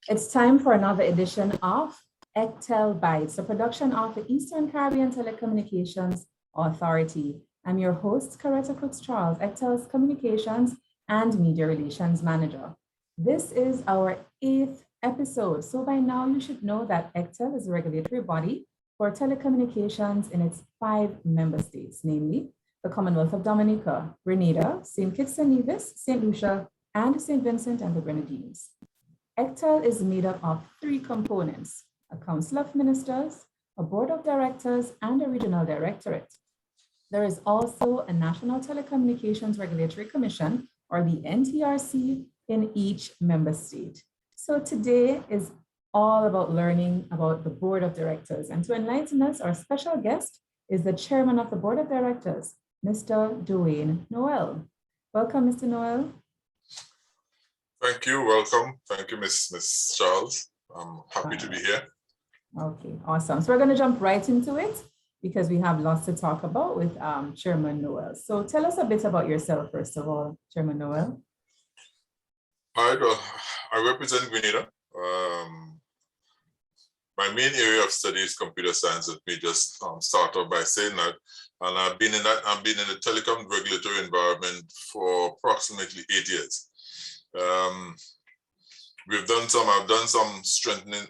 It's time for another edition of ECTEL Bytes, a production of the Eastern Caribbean Telecommunications Authority. I'm your host, Coretta Cooks-Charles, ECTEL's Communications and Media Relations Manager. This is our 8th episode, so by now you should know that ECTEL is a regulatory body for telecommunications in its 5 member states, namely the Commonwealth of Dominica, Grenada, St. Kitts and Nevis, St. Lucia, and St. Vincent and the Grenadines. ECTEL is made up of 3 components: a Council of Ministers, a Board of Directors, and a Regional Directorate. There is also a National Telecommunications Regulatory Commission, or the NTRC, in each member state. So today is all about learning about the Board of Directors. And to enlighten us, our special guest is the Chairman of the Board of Directors, Mr. Duane Noel. Welcome, Mr. Noel. Thank you. Welcome. Thank you, Miss Charles. I'm happy to be here. Okay, awesome. So we're going to jump right into it because we have lots to talk about with Chairman Noel. So tell us a bit about yourself, first of all, Chairman Noel. All right. Well, I represent Grenada. My main area of study is computer science. Let me just start off by saying that. And I've been in the telecom regulatory environment for approximately 8 years. I've done some strengthening,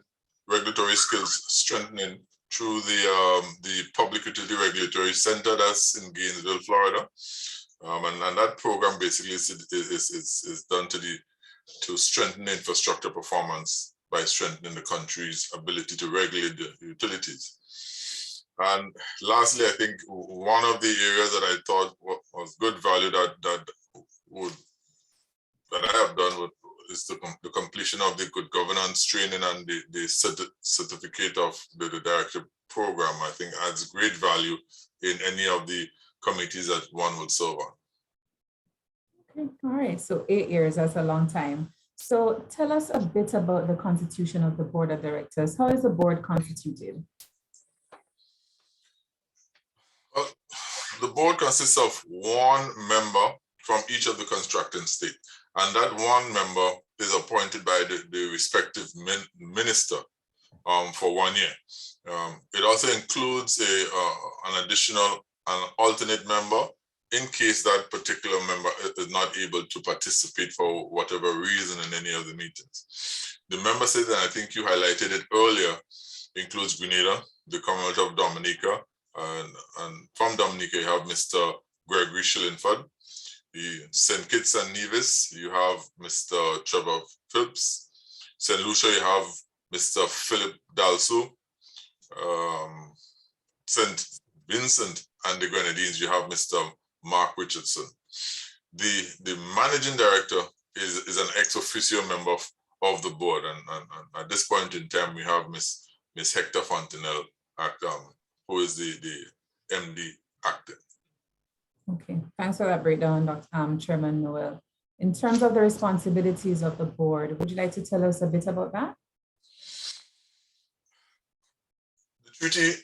regulatory skills strengthening through the Public Utility Regulatory Center that's in Gainesville, Florida. And that program basically is done to strengthen infrastructure performance by strengthening the country's ability to regulate the utilities. And lastly, I think one of the areas that I thought was good value that I have done is the completion of the good governance training and the certificate of the director program. I think adds great value in any of the committees that one would serve on. Okay, all right, so 8 years, that's a long time. So tell us a bit about the constitution of the Board of Directors. How is the board constituted? Well, the board consists of 1 member from each of the contracting state. And that 1 member is appointed by the respective minister for 1 year. It also includes an alternate member in case that particular member is not able to participate for whatever reason in any of the meetings. The member state, and I think you highlighted it earlier, includes Grenada, the Commonwealth of Dominica, and from Dominica you have Mr. Gregory Shillingford. St. Kitts and Nevis, you have Mr. Trevor Phillips. St. Lucia, you have Mr. Philip Dalsu. St. Vincent and the Grenadines, you have Mr. Mark Richardson. The managing director is an ex officio member of the board, and at this point in time, we have Miss Hector Fontenelle, who is the MD acting. Okay, thanks for that breakdown, Chairman Noel. In terms of the responsibilities of the board, would you like to tell us a bit about that? The treaty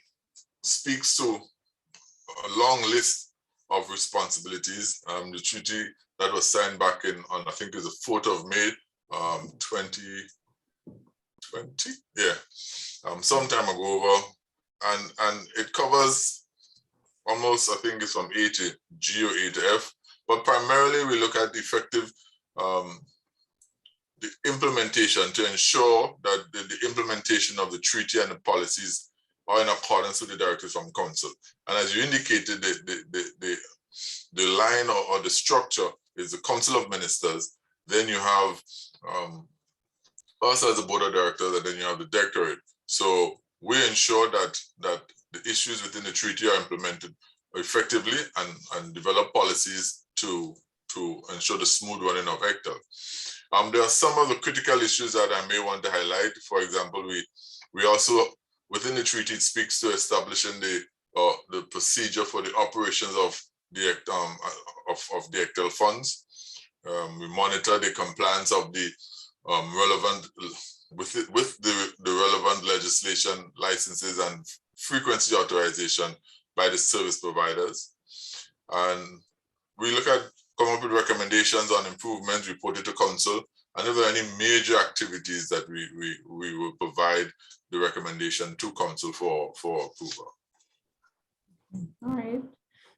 speaks to a long list of responsibilities. The treaty that was signed back on I think it was the 4th of May, 2020, yeah, some time ago, and it covers almost, I think it's from A to G or A to F, but primarily we look at the effective the implementation to ensure that the implementation of the treaty and the policies are in accordance with the directives from Council. And as you indicated, the line or the structure is the Council of Ministers, then you have us as the Board of Directors, and then you have the Directorate. So we ensure that the issues within the treaty are implemented effectively and develop policies to ensure the smooth running of ECTEL. There are some of the critical issues that I may want to highlight. For example, we also, within the treaty, it speaks to establishing the procedure for the operations of the ECTEL funds. We monitor the compliance of the relevant with the relevant legislation, licenses, and frequency authorization by the service providers. And we come up with recommendations on improvements reported to Council, and if there are any major activities that we will provide the recommendation to council for approval. All right.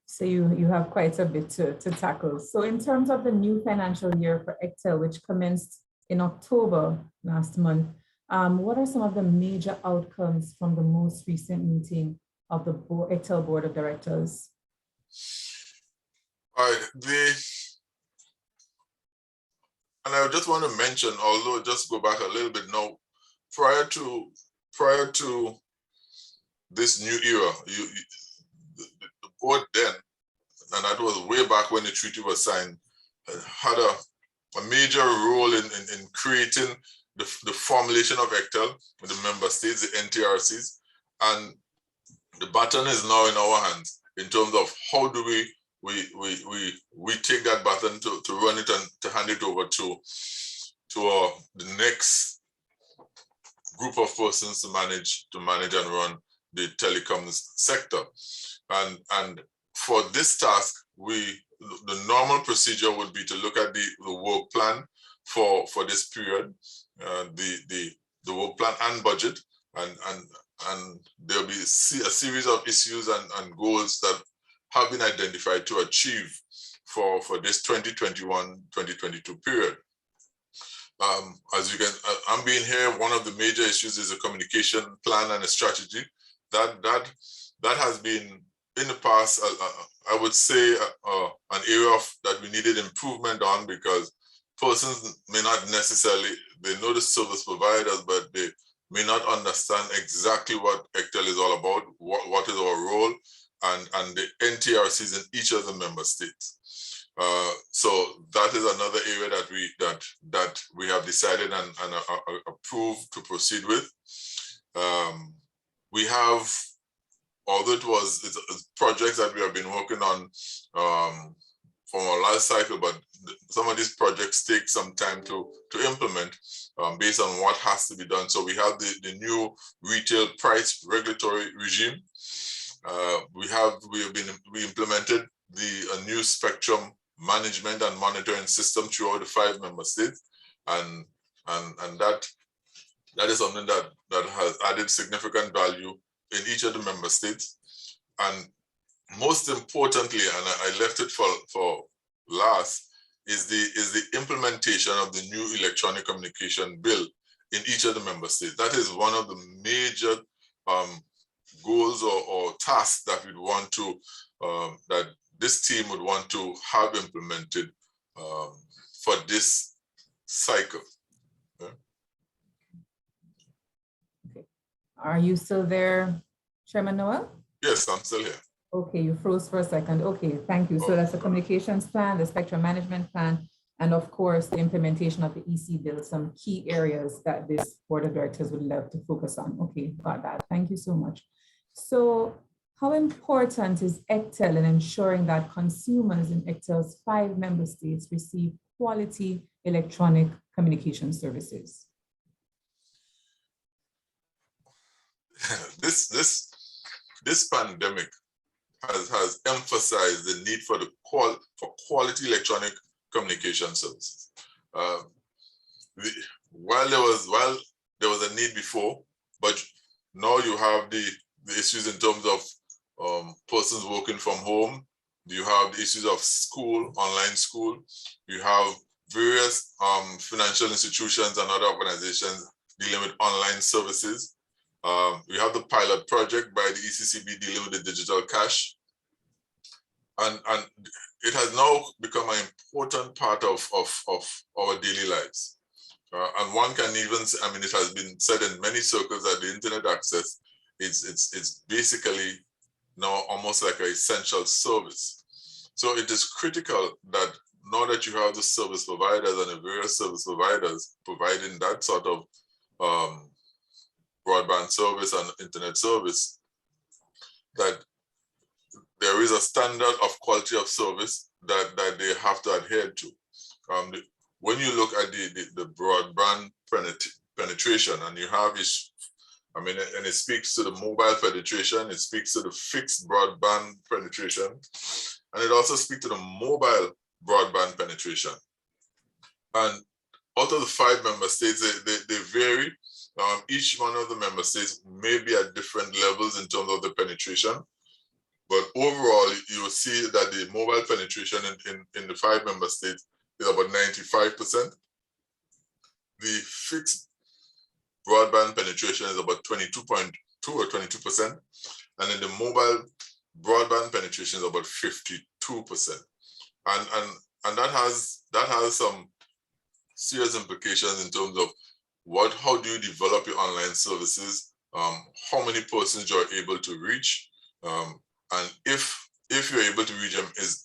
So you have quite a bit to tackle. So in terms of the new financial year for ECTEL, which commenced in October last month, what are some of the major outcomes from the most recent meeting of the ECTEL Board of Directors? All right, and I just want to mention, although just go back a little bit now, prior to this new era, the board then, and that was way back when the treaty was signed, had a major role in creating the formulation of ECTEL with the member states, the NTRCs, and the baton is now in our hands in terms of how do we take that baton to run it and to hand it over to the next group of persons to manage and run the telecoms sector. And for this task, the normal procedure would be to look at the work plan for this period, the work plan and budget, and there'll be a series of issues and goals that have been identified to achieve for this 2021-2022 period. As you can, I'm being here, one of the major issues is a communication plan and a strategy that has been in the past, I would say an area that we needed improvement on, because persons may not necessarily, they know the service providers, but they may not understand exactly what ECTEL is all about, what is our role, and the NTRCs in each of the member states. So that is another area that we have decided and approved to proceed with. We have, although it's projects that we have been working on from our last cycle, but some of these projects take some time to implement based on what has to be done. So we have the new retail price regulatory regime. We implemented a new spectrum management and monitoring system throughout the 5 member states, and that is something that has added significant value in each of the member states. And most importantly, and I left it for last, is the implementation of the new electronic communication bill in each of the member states. That is one of the major goals or tasks that we'd want to, that this team would want to have implemented for this cycle. Okay. Are you still there, Chairman Noel? Yes, I'm still here. Okay, you froze for a second. Okay, thank you. So that's the communications plan, the spectrum management plan, and of course, the implementation of the EC bill, some key areas that this board of directors would love to focus on. Okay, got that. Thank you so much. So how important is ECTEL in ensuring that consumers in ECTEL's 5 member states receive quality electronic communication services? This pandemic has emphasized the need for quality electronic communication services. While there was a need before, but now you have the issues in terms of persons working from home. You have the issues of school, online school. You have various financial institutions and other organizations dealing with online services. We have the pilot project by the ECCB dealing with the digital cash. And it has now become an important part of our daily lives. And one can even, I mean, it has been said in many circles that the internet access it's basically now almost like an essential service. So it is critical that now that you have the service providers and the various service providers providing that sort of broadband service and internet service, that there is a standard of quality of service that they have to adhere to. When you look at the broadband penetration, and you have I mean, and it speaks to the mobile penetration, it speaks to the fixed broadband penetration, and it also speaks to the mobile broadband penetration. And out of the 5 member states, they vary. Each one of the member states may be at different levels in terms of the penetration. But overall, you will see that the mobile penetration in the 5 member states is about 95%. The fixed broadband penetration is about 22.2 or 22%. And then the mobile broadband penetration is about 52%. And that has some serious implications in terms of how do you develop your online services, how many persons you're able to reach, and if you're able to reach them, is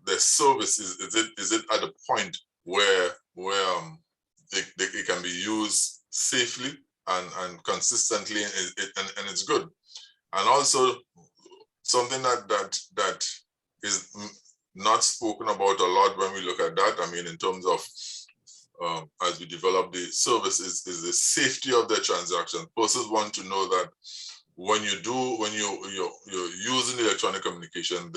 the service is it at a point where it can be used safely and consistently, and it's good. And also something that is not spoken about a lot when we look at that, I mean, in terms of as we develop the service, is the safety of the transaction. Persons want to know that when you're using electronic communication,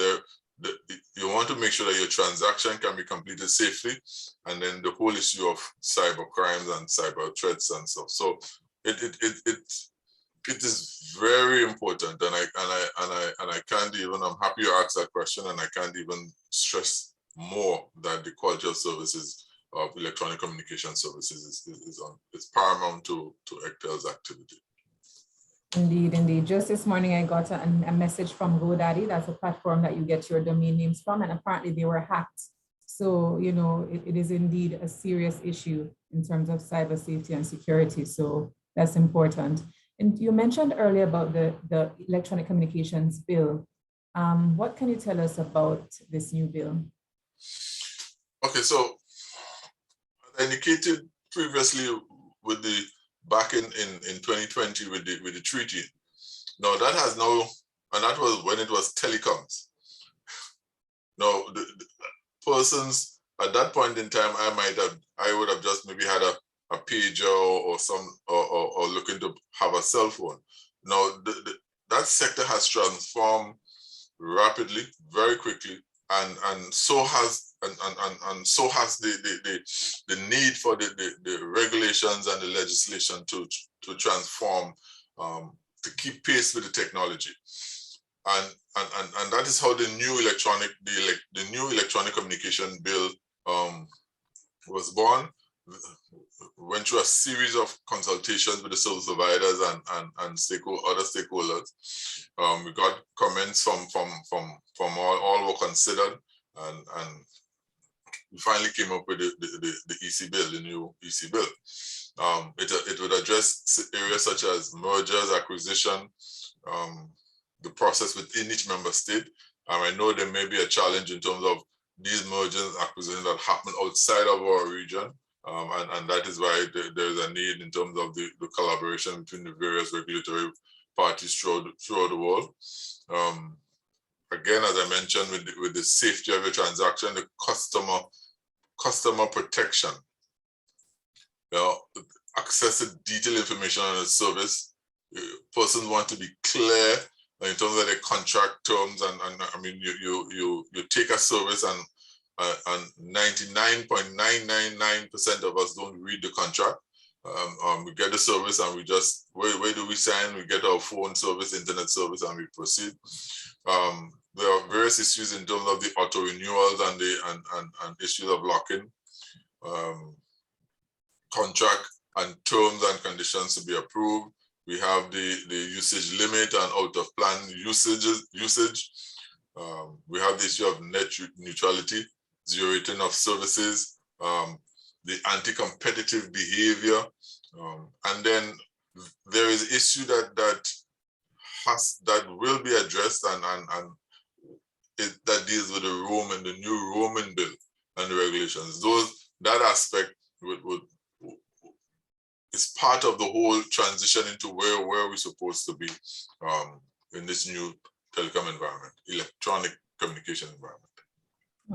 you want to make sure that your transaction can be completed safely, and then the whole issue of cyber crimes and cyber threats and stuff. So it is very important, and I can't even. I'm happy you asked that question, and I can't even stress more that the quality of services of electronic communication services is paramount to ECTEL's activity. Indeed. Just this morning, I got a message from GoDaddy. That's a platform that you get your domain names from, and apparently they were hacked. So, you know, it is indeed a serious issue in terms of cyber safety and security. So that's important. And you mentioned earlier about the electronic communications bill. What can you tell us about this new bill? Okay, so as I indicated previously with the back in 2020 with the treaty. Now that has now, and that was when it was telecoms. Now the persons at that point in time, I would have just maybe had a pager or looking to have a cell phone. Now that sector has transformed rapidly, very quickly, and so has the need for the regulations and the legislation to transform, to keep pace with the technology, and that is how the new electronic communication bill was born. Went through a series of consultations with the service providers and other stakeholders. We got comments from all were considered, and we finally came up with the EC bill, the new EC bill. It would address areas such as mergers, acquisition, the process within each member state. I know there may be a challenge in terms of these mergers and acquisitions that happen outside of our region. And that is why there's a need in terms of the collaboration between the various regulatory parties throughout the world. Again, as I mentioned, with the safety of your transaction, the customer protection, access to detailed information on the service. Persons want to be clear in terms of their contract terms, and I mean, you take a service and 99.999% of us don't read the contract. We get the service and we just, where do we sign? We get our phone service, internet service, and we proceed. There are various issues in terms of the auto renewals and issues of lock-in, contract and terms and conditions to be approved. We have the usage limit and out of plan usage. We have the issue of net neutrality, zero rating of services, the anti-competitive behavior, and then there is issue that will be addressed and that deals with the new roaming bill and the regulations. That aspect is part of the whole transition into where we're supposed to be in this new telecom environment, electronic communication environment.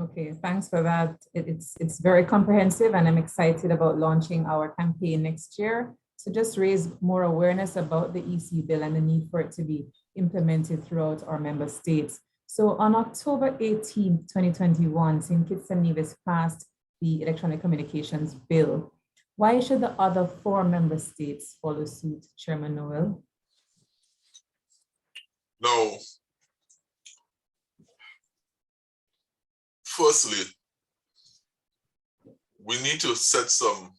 Okay, thanks for that. It's very comprehensive, and I'm excited about launching our campaign next year to just raise more awareness about the EC bill and the need for it to be implemented throughout our member states. So on October 18th, 2021, St. Kitts and Nevis passed the Electronic Communications Bill. Why should the other 4 member states follow suit, Chairman Noel? Now, firstly, we need to set some,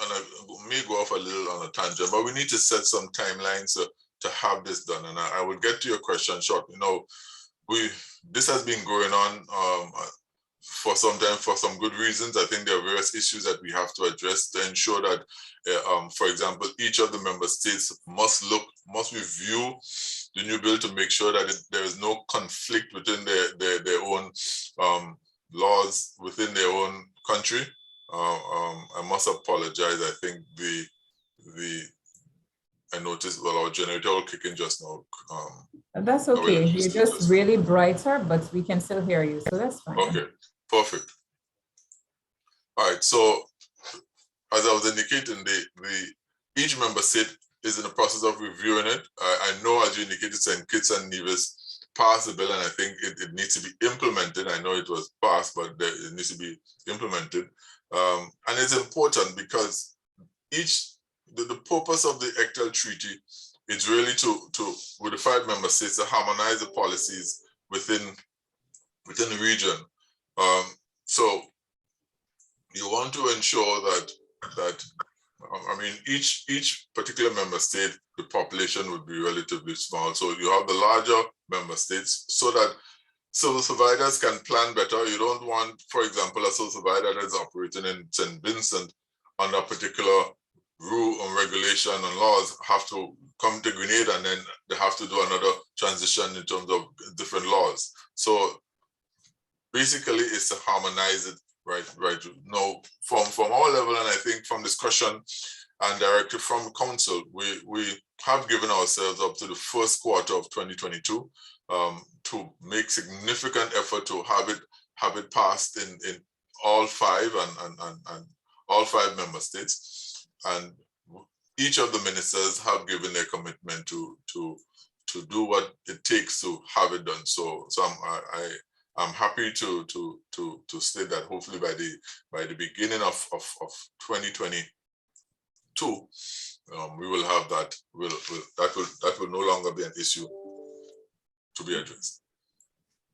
and I may go off a little on a tangent, but we need to set some timelines to have this done. And I will get to your question shortly. This has been going on for some time for some good reasons. I think there are various issues that we have to address to ensure that, for example, each of the member states must review the new bill to make sure that there is no conflict within their own laws within their own country. I must apologize. I think I noticed, well, our generator will kick in just now. That's okay. You're just really brighter, but we can still hear you, so that's fine. Okay, perfect. All right, so as I was indicating, each member state is in the process of reviewing it. I know, as you indicated, St. Kitts and Nevis passed the bill, and I think it needs to be implemented. I know it was passed, but it needs to be implemented. And it's important because the purpose of the ECTEL Treaty is really with the 5 member states, to harmonize the policies within the region. So you want to ensure that each particular member state, the population would be relatively small. So you have the larger member states so that service providers can plan better. You don't want, for example, a service provider that is operating in St. Vincent under a particular rule and regulation and laws have to come to Grenada, and then they have to do another transition in terms of different laws. So basically it's to harmonize it right now from our level, and I think from discussion and directive from council, we have given ourselves up to the first quarter of 2022 to make significant effort to have it passed in all 5 and all 5 member states. And each of the ministers have given their commitment to do what it takes to have it done. So I'm happy to state that hopefully by the beginning of 2022, we will have that. That will no longer be an issue to be addressed.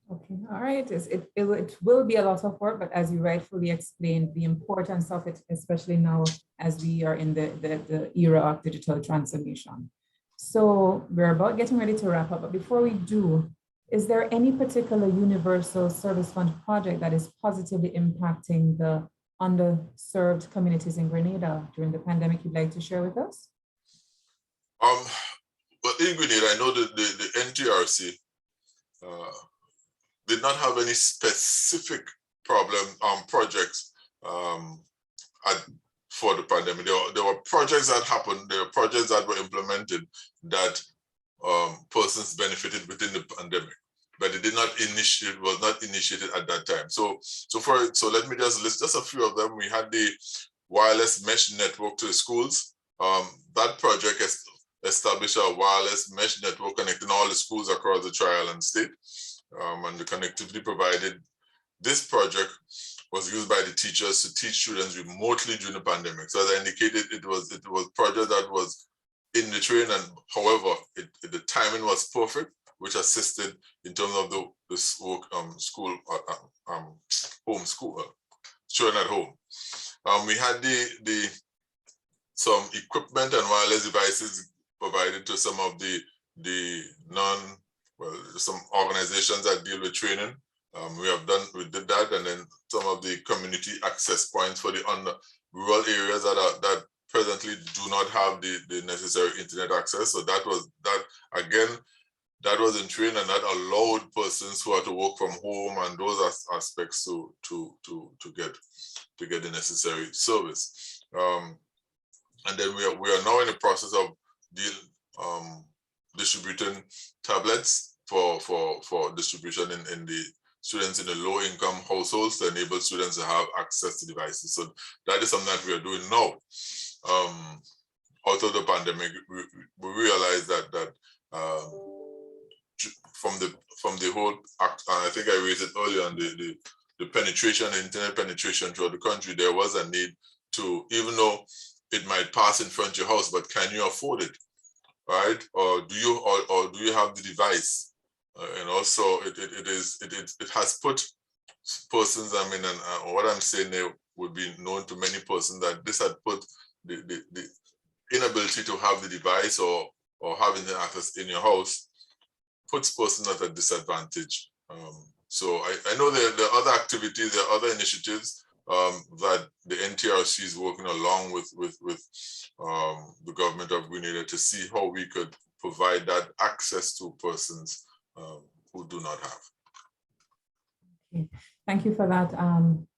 Okay, all right. It will be a lot of work, but as you rightfully explained, the importance of it, especially now as we are in the era of digital transformation. So we're about getting ready to wrap up, but before we do, is there any particular universal service fund project that is positively impacting the underserved communities in Grenada during the pandemic you'd like to share with us? But in Grenada, I know that the NTRC did not have any specific projects for the pandemic. There were projects that happened, there were projects that were implemented that persons benefited within the pandemic, but it was not initiated at that time. So let me just list just a few of them. We had the wireless mesh network to the schools. That project established a wireless mesh network connecting all the schools across the Tri-Island state. And the connectivity provided. This project was used by the teachers to teach students remotely during the pandemic. So as I indicated, it was a project that was in the train, and however, the timing was perfect, which assisted in terms of the school home school children at home. We had some equipment and wireless devices provided to some of some organizations that deal with training. We did that, and then some of the community access points for the rural areas that presently do not have the necessary internet access. So that was in training, and that allowed persons who had to work from home and those aspects to get the necessary service. And then we are now in the process of distributing tablets for distribution in the students in the low-income households to enable students to have access to devices. So that is something that we are doing now. Out of the pandemic, we realized that from the whole act, and I think I raised it earlier on, the penetration, internet penetration throughout the country, there was a need to, even though it might pass in front of your house, but can you afford it, right? Or do you have the device? And also, it has put persons, I mean, and what I'm saying there would be known to many persons, that this had put the inability to have the device or having the access in your house puts persons at a disadvantage. So I know there are other activities, there are other initiatives that the NTRC is working along with the government of Grenada to see how we could provide that access to persons who do not have. Okay. Thank you for that,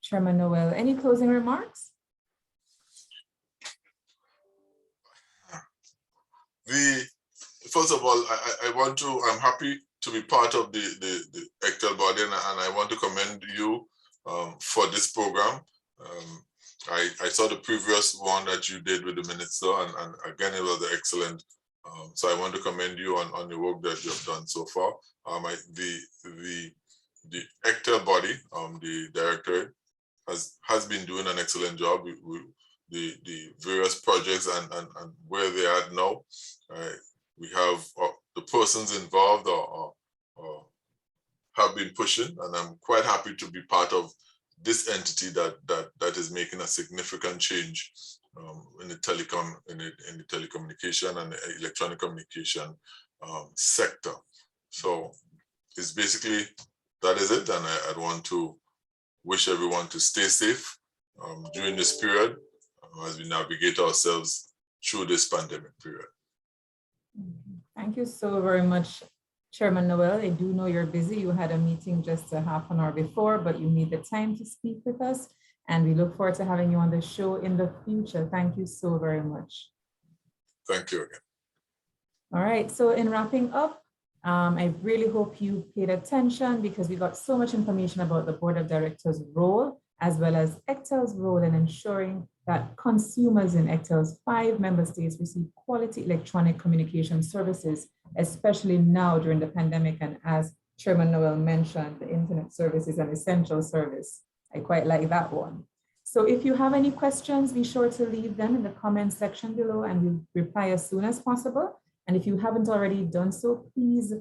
Chairman Noel. Any closing remarks? First of all, I'm happy to be part of the ECTEL body, and I want to commend you for this program. I saw the previous one that you did with the minister, and again, it was excellent. So I want to commend you on the work that you have done so far. The ECTEL body, the directorate, has been doing an excellent job. The various projects and where they are now, we have the persons involved or have been pushing, and I'm quite happy to be part of this entity that is making a significant change in the telecommunication and the electronic communication sector. So it's basically, that is it, and I'd want to wish everyone to stay safe during this period as we navigate ourselves through this pandemic period. Thank you so very much, Chairman Noel. I do know you're busy. You had a meeting just a half an hour before, but you made the time to speak with us, and we look forward to having you on the show in the future. Thank you so very much. Thank you again. All right, so in wrapping up, I really hope you paid attention, because we got so much information about the Board of Directors' role, as well as ECTEL's role in ensuring that consumers in ECTEL's 5 member states receive quality electronic communication services, especially now during the pandemic. And as Chairman Noel mentioned, the internet service is an essential service. I quite like that one. So if you have any questions, be sure to leave them in the comment section below, and we'll reply as soon as possible. And if you haven't already done so, please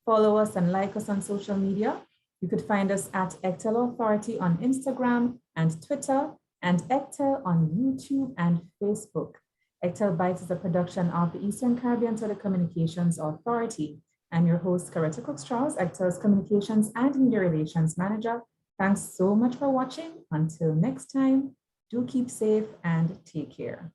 follow us and like us on social media. You could find us at ECTEL Authority on Instagram and Twitter, and ECTEL on YouTube and Facebook. ECTEL Bytes is a production of the Eastern Caribbean Telecommunications Authority. I'm your host, Coretta Cooks-Charles, ECTEL's Communications and Media Relations Manager. Thanks so much for watching. Until next time, do keep safe and take care.